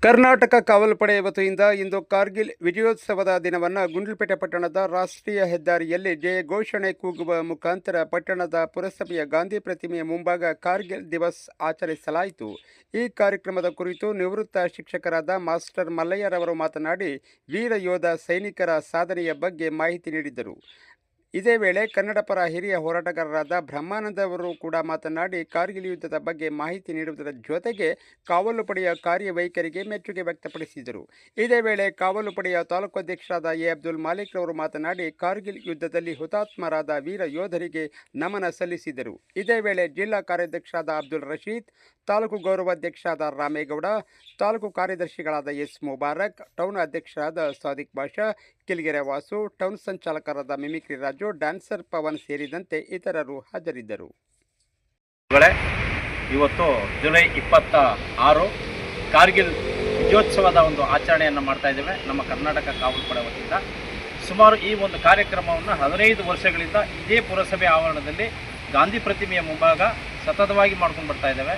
ಕರ್ನಾಟಕ ಕಾವಲು ಪಡೆ ವತಿಯಿಂದ ಇಂದು ಕಾರ್ಗಿಲ್ ವಿಜಯೋತ್ಸವದ ದಿನವನ್ನು ಗುಂಡ್ಲುಪೇಟೆ ಪಟ್ಟಣದ ರಾಷ್ಟ್ರೀಯ ಹೆದ್ದಾರಿಯಲ್ಲಿ ಜಯ ಘೋಷಣೆ ಕೂಗುವ ಮುಖಾಂತರ ಪಟ್ಟಣದ ಪುರಸಭೆಯ ಗಾಂಧಿ ಪ್ರತಿಮೆಯ ಮುಂಭಾಗ ಕಾರ್ಗಿಲ್ ದಿವಸ್ ಆಚರಿಸಲಾಯಿತು. ಈ ಕಾರ್ಯಕ್ರಮದ ಕುರಿತು ನಿವೃತ್ತ ಶಿಕ್ಷಕರಾದ ಮಾಸ್ಟರ್ ಮಲ್ಲಯ್ಯರವರು ಮಾತನಾಡಿ ವೀರ ಯೋಧ ಸೈನಿಕರ ಸಾಧನೆಯ ಬಗ್ಗೆ ಮಾಹಿತಿ ನೀಡಿದರು. ಇದೇ ವೇಳೆ ಕನ್ನಡ ಪರ ಹಿರಿಯ ಹೋರಾಟಗಾರರಾದ ಬ್ರಹ್ಮಾನಂದ ಅವರು ಕೂಡ ಮಾತನಾಡಿ ಕಾರ್ಗಿಲ್ ಯುದ್ಧದ ಬಗ್ಗೆ ಮಾಹಿತಿ ನೀಡುವುದರ ಜೊತೆಗೆ ಕಾವಲು ಪಡೆಯ ಕಾರ್ಯವೈಖರಿಗೆ ಮೆಚ್ಚುಗೆ ವ್ಯಕ್ತಪಡಿಸಿದರು. ಇದೇ ವೇಳೆ ಕಾವಲು ಪಡೆಯ ತಾಲೂಕು ಅಧ್ಯಕ್ಷರಾದ ಎ ಅಬ್ದುಲ್ ಮಾಲಿಕ್ ರವರು ಮಾತನಾಡಿ ಕಾರ್ಗಿಲ್ ಯುದ್ಧದಲ್ಲಿ ಹುತಾತ್ಮರಾದ ವೀರ ಯೋಧರಿಗೆ ನಮನ ಸಲ್ಲಿಸಿದರು. ಇದೇ ವೇಳೆ ಜಿಲ್ಲಾ ಕಾರ್ಯಾಧ್ಯಕ್ಷರಾದ ಅಬ್ದುಲ್ ರಶೀದ್, ತಾಲೂಕು ಗೌರವಾಧ್ಯಕ್ಷರಾದ ರಾಮೇಗೌಡ, ತಾಲೂಕು ಕಾರ್ಯದರ್ಶಿಗಳಾದ ಎಸ್ ಮುಬಾರಕ್, ಟೌನ್ ಅಧ್ಯಕ್ಷರಾದ ಸಾದಿಕ್ ಬಾಷಾ, ಕಿಲ್ಗೆರೆ ವಾಸು, ಟೌನ್ ಸಂಚಾಲಕರಾದ ಮಿಮಿಕ್ರಿ ರಾಜು, ಡ್ಯಾನ್ಸರ್ ಪವನ್ ಸೇರಿದಂತೆ ಇತರರು ಹಾಜರಿದ್ದರು. ಇವತ್ತು ಜುಲೈ 26 ಕಾರ್ಗಿಲ್ ವಿಜಯೋತ್ಸವದ ಒಂದು ಆಚರಣೆಯನ್ನು ಮಾಡ್ತಾ ಇದ್ದೇವೆ. ನಮ್ಮ ಕರ್ನಾಟಕ ಕಾವಲು ಪಡೆ ವತಿಯಿಂದ ಸುಮಾರು ಈ ಒಂದು ಕಾರ್ಯಕ್ರಮವನ್ನು 15 ವರ್ಷಗಳಿಂದ ಇದೇ ಪುರಸಭೆ ಆವರಣದಲ್ಲಿ ಗಾಂಧಿ ಪ್ರತಿಮೆಯ ಮುಂಭಾಗ ಸತತವಾಗಿ ಮಾಡ್ಕೊಂಡು ಬರ್ತಾ ಇದ್ದೇವೆ.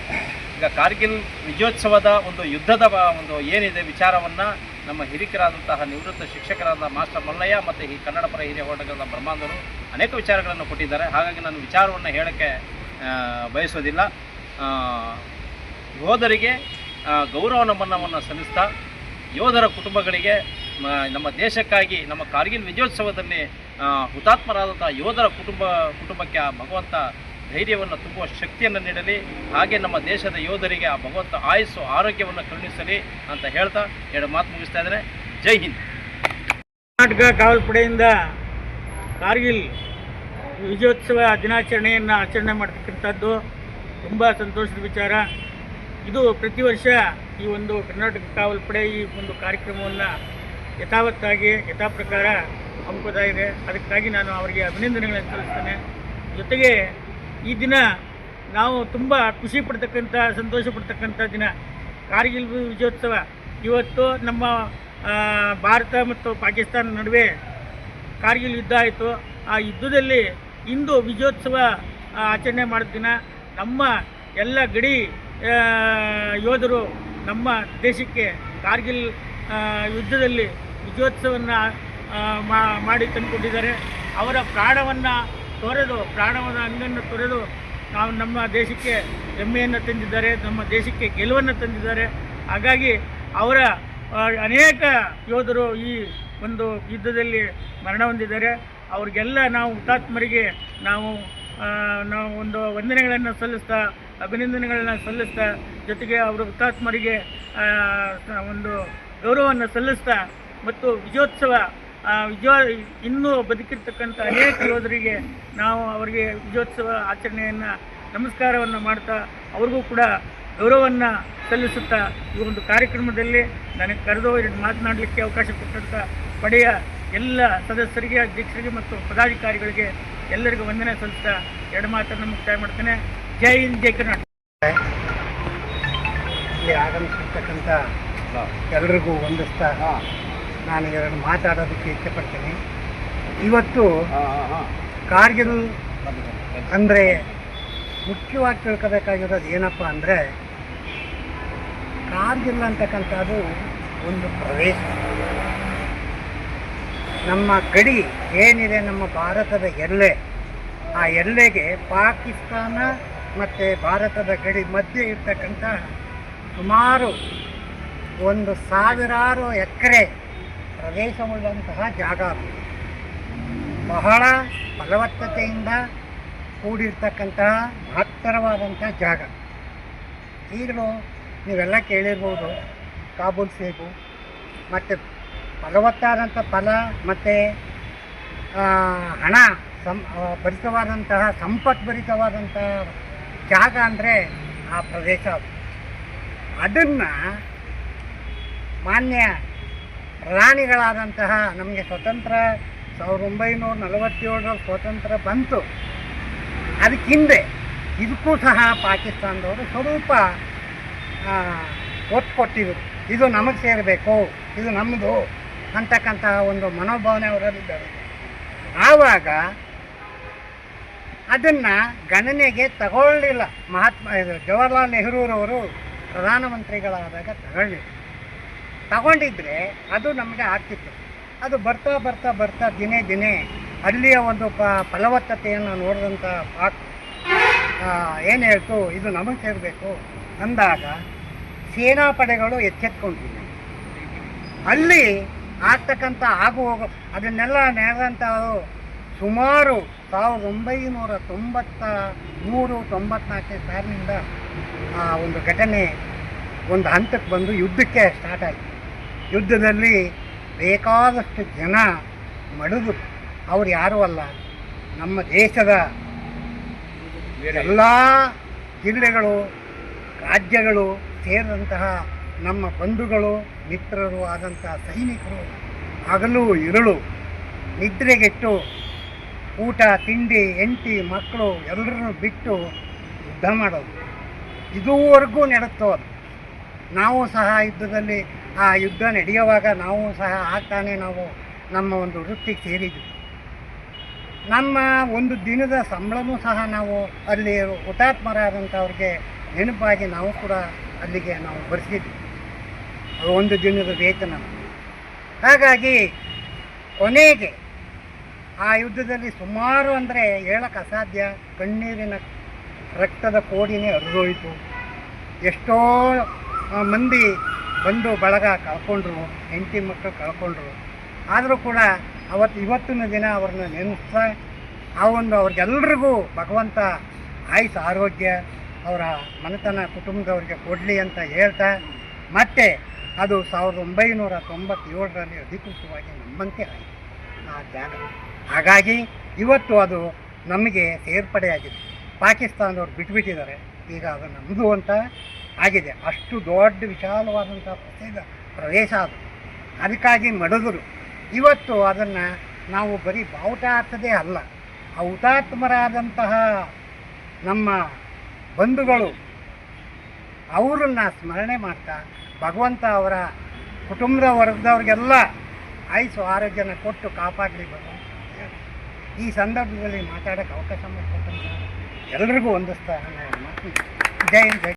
ಈಗ ಕಾರ್ಗಿಲ್ ವಿಜಯೋತ್ಸವದ ಒಂದು ಯುದ್ಧದ ಒಂದು ಏನಿದೆ ವಿಚಾರವನ್ನು ನಮ್ಮ ಹಿರಿಕರಾದಂತಹ ನಿವೃತ್ತ ಶಿಕ್ಷಕರಾದ ಮಾಸ್ಟರ್ ಮಲ್ಲಯ್ಯ ಮತ್ತು ಈ ಕನ್ನಡ ಪರ ಹಿರಿಯ ಹೋರಾಟಗಾರರಾದ ಬ್ರಹ್ಮಾನಂದರು ಅನೇಕ ವಿಚಾರಗಳನ್ನು ಕೊಟ್ಟಿದ್ದಾರೆ. ಹಾಗಾಗಿ ನಾನು ವಿಚಾರವನ್ನು ಹೇಳೋಕ್ಕೆ ಬಯಸೋದಿಲ್ಲ. ಯೋಧರಿಗೆ ಗೌರವ ನಮನವನ್ನು ಸಲ್ಲಿಸ್ತಾ ಯೋಧರ ಕುಟುಂಬಗಳಿಗೆ ನಮ್ಮ ದೇಶಕ್ಕಾಗಿ ನಮ್ಮ ಕಾರ್ಗಿಲ್ ವಿಜಯೋತ್ಸವದಲ್ಲಿ ಹುತಾತ್ಮರಾದಂಥ ಯೋಧರ ಕುಟುಂಬಕ್ಕೆ ಆ ಭಗವಂತ ಧೈರ್ಯವನ್ನು ತುಂಬುವ ಶಕ್ತಿಯನ್ನು ನೀಡಲಿ. ಹಾಗೆ ನಮ್ಮ ದೇಶದ ಯೋಧರಿಗೆ ಆ ಭಗವಂತ ಆಯುಸ್ಸು ಆರೋಗ್ಯವನ್ನು ಕರುಣಿಸಲಿ ಅಂತ ಹೇಳ್ತಾ ಎರಡು ಮಾತು ಮುಗಿಸ್ತಾ ಇದ್ದಾರೆ. ಜೈ ಹಿಂದ್. ಕರ್ನಾಟಕ ಕಾವಲು ಪಡೆಯಿಂದ ಕಾರ್ಗಿಲ್ ವಿಜಯೋತ್ಸವ ದಿನಾಚರಣೆಯನ್ನು ಆಚರಣೆ ಮಾಡ್ತಕ್ಕಂಥದ್ದು ತುಂಬ ಸಂತೋಷದ ವಿಚಾರ. ಇದು ಪ್ರತಿ ವರ್ಷ ಈ ಒಂದು ಕರ್ನಾಟಕ ಕಾವಲು ಪಡೆ ಈ ಒಂದು ಕಾರ್ಯಕ್ರಮವನ್ನು ಯಥಾವತ್ತಾಗಿ ಯಥಾಪ್ರಕಾರ ಹಮ್ಮಿಕೋತಾ ಇದೆ. ಅದಕ್ಕಾಗಿ ನಾನು ಅವರಿಗೆ ಅಭಿನಂದನೆಗಳನ್ನು ಸಲ್ಲಿಸ್ತೇನೆ. ಜೊತೆಗೆ ಈ ದಿನ ನಾವು ತುಂಬ ಖುಷಿ ಪಡ್ತಕ್ಕಂಥ ಸಂತೋಷ ಪಡ್ತಕ್ಕಂಥ ದಿನ ಕಾರ್ಗಿಲ್ ವಿಜಯೋತ್ಸವ. ಇವತ್ತು ನಮ್ಮ ಭಾರತ ಮತ್ತು ಪಾಕಿಸ್ತಾನ ನಡುವೆ ಕಾರ್ಗಿಲ್ ಯುದ್ಧ ಆಯಿತು. ಆ ಯುದ್ಧದಲ್ಲಿ ಇಂದು ವಿಜಯೋತ್ಸವ ಆಚರಣೆ ಮಾಡಿದ ದಿನ ನಮ್ಮ ಎಲ್ಲ ಗಡಿ ಯೋಧರು ನಮ್ಮ ದೇಶಕ್ಕೆ ಕಾರ್ಗಿಲ್ ಯುದ್ಧದಲ್ಲಿ ವಿಜಯೋತ್ಸವವನ್ನು ಮಾಡಿ ತಂದುಕೊಟ್ಟಿದ್ದಾರೆ. ಅವರ ಪ್ರಾಣವನ್ನು ಅಂಗನ್ನು ತೊರೆದು ನಾವು ನಮ್ಮ ದೇಶಕ್ಕೆ ಹೆಮ್ಮೆಯನ್ನು ತಂದಿದ್ದಾರೆ, ನಮ್ಮ ದೇಶಕ್ಕೆ ಗೆಲುವನ್ನು ತಂದಿದ್ದಾರೆ. ಹಾಗಾಗಿ ಅವರ ಅನೇಕ ಯೋಧರು ಈ ಒಂದು ಯುದ್ಧದಲ್ಲಿ ಮರಣ ಹೊಂದಿದ್ದಾರೆ. ಅವ್ರಿಗೆಲ್ಲ ನಾವು ಹುತಾತ್ಮರಿಗೆ ನಾವು ಒಂದು ವಂದನೆಗಳನ್ನು ಸಲ್ಲಿಸ್ತಾ ಅಭಿನಂದನೆಗಳನ್ನು ಸಲ್ಲಿಸ್ತಾ ಜೊತೆಗೆ ಅವರ ಹುತಾತ್ಮರಿಗೆ ಒಂದು ಗೌರವವನ್ನು ಸಲ್ಲಿಸ್ತಾ ಮತ್ತು ಇನ್ನೂ ಬದುಕಿರ್ತಕ್ಕಂಥ ಅನೇಕ ಯೋಧರಿಗೆ ನಾವು ಅವರಿಗೆ ವಿಜಯೋತ್ಸವ ಆಚರಣೆಯನ್ನು ನಮಸ್ಕಾರವನ್ನು ಮಾಡ್ತಾ ಅವ್ರಿಗೂ ಕೂಡ ಗೌರವವನ್ನು ಸಲ್ಲಿಸುತ್ತಾ ಈ ಒಂದು ಕಾರ್ಯಕ್ರಮದಲ್ಲಿ ನನಗೆ ಕರೆದು ಮಾತನಾಡಲಿಕ್ಕೆ ಅವಕಾಶ ಕೊಟ್ಟಂಥ ಪಡೆಯ ಎಲ್ಲ ಸದಸ್ಯರಿಗೆ, ಅಧ್ಯಕ್ಷರಿಗೆ ಮತ್ತು ಪದಾಧಿಕಾರಿಗಳಿಗೆ ಎಲ್ಲರಿಗೂ ವಂದನೆ ಸಲ್ಲಿಸ್ತಾ ಎರಡು ಮಾತನ್ನು ಮುಕ್ತಾಯ ಮಾಡ್ತೇನೆ. ಜೈ ಹಿಂದ್, ಜೈ ಕರ್ನಾಟಕ. ಇಲ್ಲಿ ಆಗಮಿಸಿರ್ತಕ್ಕಂಥ ಎಲ್ಲರಿಗೂ ವಂದಿಸ್ತಾ ನಾನು ಎರಡು ಮಾತಾಡೋದಕ್ಕೆ ಇಷ್ಟಪಡ್ತೀನಿ. ಇವತ್ತು ಕಾರ್ಗಿಲ್ ಅಂದರೆ ಮುಖ್ಯವಾಗಿ ತಿಳ್ಕೋಬೇಕಾಗಿರೋದು ಏನಪ್ಪ ಅಂದರೆ, ಕಾರ್ಗಿಲ್ ಅಂತಕ್ಕಂಥದ್ದು ಒಂದು ಪ್ರದೇಶ. ನಮ್ಮ ಗಡಿ ಏನಿದೆ, ನಮ್ಮ ಭಾರತದ ಎಲ್ಲೆ, ಆ ಎಲ್ಲೆಗೆ ಪಾಕಿಸ್ತಾನ ಮತ್ತು ಭಾರತದ ಗಡಿ ಮಧ್ಯೆ ಇರ್ತಕ್ಕಂಥ ಸುಮಾರು 1,000 ಎಕರೆ ಪ್ರದೇಶವುಳ್ಳಂತಹ ಜಾಗ. ಬಹಳ ಫಲವತ್ತತೆಯಿಂದ ಕೂಡಿರ್ತಕ್ಕಂತಹ ಮಹತ್ತರವಾದಂಥ ಜಾಗ. ಈಗಲೂ ನೀವೆಲ್ಲ ಕೇಳಿರ್ಬೋದು, ಕಾಬೂಲ್ ಸೇಬು ಮತ್ತು ಫಲವತ್ತಾದಂಥ ಫಲ ಮತ್ತು ಹಣ ಭರಿತವಾದಂತಹ ಸಂಪದ್ಭರಿತವಾದಂಥ ಜಾಗ ಅಂದರೆ ಆ ಪ್ರದೇಶ. ಅದನ್ನು ಮಾನ್ಯ ಪ್ರಧಾನಿಗಳಾದಂತಹ ನಮಗೆ ಸ್ವತಂತ್ರ 1947 ಸ್ವಾತಂತ್ರ್ಯ ಬಂತು. ಅದಕ್ಕೆ ಹಿಂದೆ ಇದಕ್ಕೂ ಸಹ ಪಾಕಿಸ್ತಾನದವರು ಸ್ವಲ್ಪ ಒತ್ತು ಕೊಟ್ಟಿದ್ರು. ಇದು ನಮಗೆ ಸೇರಬೇಕು, ಇದು ನಮ್ಮದು ಅಂತಕ್ಕಂತಹ ಒಂದು ಮನೋಭಾವನೆ ಅವರಲ್ಲಿದ್ದಾರೆ. ಆವಾಗ ಅದನ್ನು ಗಣನೆಗೆ ತಗೊಳ್ಳಿಲ್ಲ. ಜವಾಹರ್ಲಾಲ್ ನೆಹರೂರವರು ಪ್ರಧಾನಮಂತ್ರಿಗಳಾದಾಗ ತಗೊಳ್ಳಿಲ್ಲ. ತಗೊಂಡಿದ್ರೆ ಅದು ನಮಗೆ ಆಗ್ತಿತ್ತು. ಅದು ಬರ್ತಾ ಬರ್ತಾ ಬರ್ತಾ ದಿನೇ ದಿನೇ ಅಲ್ಲಿಯ ಒಂದು ಫಲವತ್ತತೆಯನ್ನು ನೋಡಿದಂಥ ಏನು ಹೇಳ್ತು, ಇದು ನಮಗೆ ಸೇರಬೇಕು ಅಂದಾಗ ಸೇನಾಪಡೆಗಳು ಎಚ್ಚೆತ್ಕೊಂಡಿವೆ. ಅಲ್ಲಿ ಆಗ್ತಕ್ಕಂಥ ಆಗು ಹೋಗು ಅದನ್ನೆಲ್ಲ ನಡೆದಂಥವು ಸುಮಾರು 1993-94 ಸಾಲಿನಿಂದ ಆ ಒಂದು ಘಟನೆ ಒಂದು ಹಂತಕ್ಕೆ ಬಂದು ಯುದ್ಧಕ್ಕೆ ಸ್ಟಾರ್ಟ್ ಆಯಿತು. ಯುದ್ಧದಲ್ಲಿ ಬೇಕಾದಷ್ಟು ಜನ ಮಡಿದ್ರು. ಅವ್ರು ಯಾರೂ ಅಲ್ಲ, ನಮ್ಮ ದೇಶದ ಎಲ್ಲ ಜಿಲ್ಲೆಗಳು ರಾಜ್ಯಗಳು ಸೇರಿದಂತಹ ನಮ್ಮ ಬಂಧುಗಳು ಮಿತ್ರರು ಆದಂತಹ ಸೈನಿಕರು ಹಗಲು ಇರುಳು ನಿದ್ರೆಗೆಟ್ಟು ಊಟ ತಿಂಡಿ ಹೆಂಡತಿ ಮಕ್ಕಳು ಎಲ್ಲರನ್ನು ಬಿಟ್ಟು ಯುದ್ಧ ಮಾಡೋದು ಇದುವರೆಗೂ ನಡೆಸ್ತೋ. ಅದು ನಾವು ಸಹ ಯುದ್ಧದಲ್ಲಿ ಆ ಯುದ್ಧ ನಡೆಯುವಾಗ ನಾವು ಸಹ ಆಗ್ತಾನೆ ನಾವು ನಮ್ಮ ಒಂದು ವೃತ್ತಿಗೆ ಸೇರಿದ್ವಿ. ನಮ್ಮ ಒಂದು ದಿನದ ಸಂಬಳನೂ ಸಹ ನಾವು ಅಲ್ಲಿ ಹುತಾತ್ಮರಾದಂಥವ್ರಿಗೆ ನೆನಪಾಗಿ ನಾವು ಕೂಡ ಅಲ್ಲಿಗೆ ನಾವು ಬರೆಸಿದ್ವಿ, ಒಂದು ದಿನದ ವೇತನ. ಹಾಗಾಗಿ ಕೊನೆಗೆ ಆ ಯುದ್ಧದಲ್ಲಿ ಸುಮಾರು ಅಂದರೆ ಹೇಳಕ್ಕೆ ಅಸಾಧ್ಯ, ಕಣ್ಣೀರಿನ ರಕ್ತದ ಕೋಡಿನೇ ಹರಿದೋಯಿತು. ಎಷ್ಟೋ ಮಂದಿ ಬಂದು ಬಳಗ ಕಳ್ಕೊಂಡ್ರು, ಹೆಂಡತಿ ಮಕ್ಕಳು ಕಳ್ಕೊಂಡ್ರು. ಆದರೂ ಕೂಡ ಇವತ್ತಿನ ದಿನ ಅವ್ರನ್ನ ನೆನೆಸ್ತಾ ಆ ಒಂದು ಅವ್ರಿಗೆಲ್ರಿಗೂ ಭಗವಂತ ಆಯುಸ್ ಆರೋಗ್ಯ ಅವರ ಮನೆತನ ಕುಟುಂಬದವ್ರಿಗೆ ಕೊಡಲಿ ಅಂತ ಹೇಳ್ತಾ, ಮತ್ತೆ ಅದು 1997ರಲ್ಲಿ ಅಧಿಕೃತವಾಗಿ ನಮ್ಮಂತೆ ಆಯಿತು ಆ ಜಾಗ. ಹಾಗಾಗಿ ಇವತ್ತು ಅದು ನಮಗೆ ಸೇರ್ಪಡೆಯಾಗಿದೆ. ಪಾಕಿಸ್ತಾನದವ್ರು ಬಿಟ್ಬಿಟ್ಟಿದ್ದಾರೆ, ಈಗ ಅದು ನಮ್ಮದು ಅಂತ ಆಗಿದೆ. ಅಷ್ಟು ದೊಡ್ಡ ವಿಶಾಲವಾದಂಥ ಪ್ರದೇಶ ಅದು. ಅದಕ್ಕಾಗಿ ಮಡಗರು ಇವತ್ತು ಅದನ್ನು ನಾವು ಬರೀ ಬಾವುಟ ಹಾಕದೇ ಅಲ್ಲ, ಆ ಹುತಾತ್ಮರಾದಂತಹ ನಮ್ಮ ಬಂಧುಗಳು ಅವರನ್ನು ಸ್ಮರಣೆ ಮಾಡ್ತಾ ಭಗವಂತ ಅವರ ಕುಟುಂಬದ ವರ್ಗದವ್ರಿಗೆಲ್ಲ ಆಯುಸ್ಸು ಆರೋಗ್ಯನ ಕೊಟ್ಟು ಕಾಪಾಡಲಿ ಭಗವಂತ. ಈ ಸಂದರ್ಭದಲ್ಲಿ ಮಾತಾಡೋಕ್ಕೆ ಅವಕಾಶ ಮಾಡಿಕೊಟ್ಟಂತ ಎಲ್ರಿಗೂ ಹೊಂದಿಸ್ತಾ ನಾನು ಮಾತು ಜೈ ಹಿಂದ್.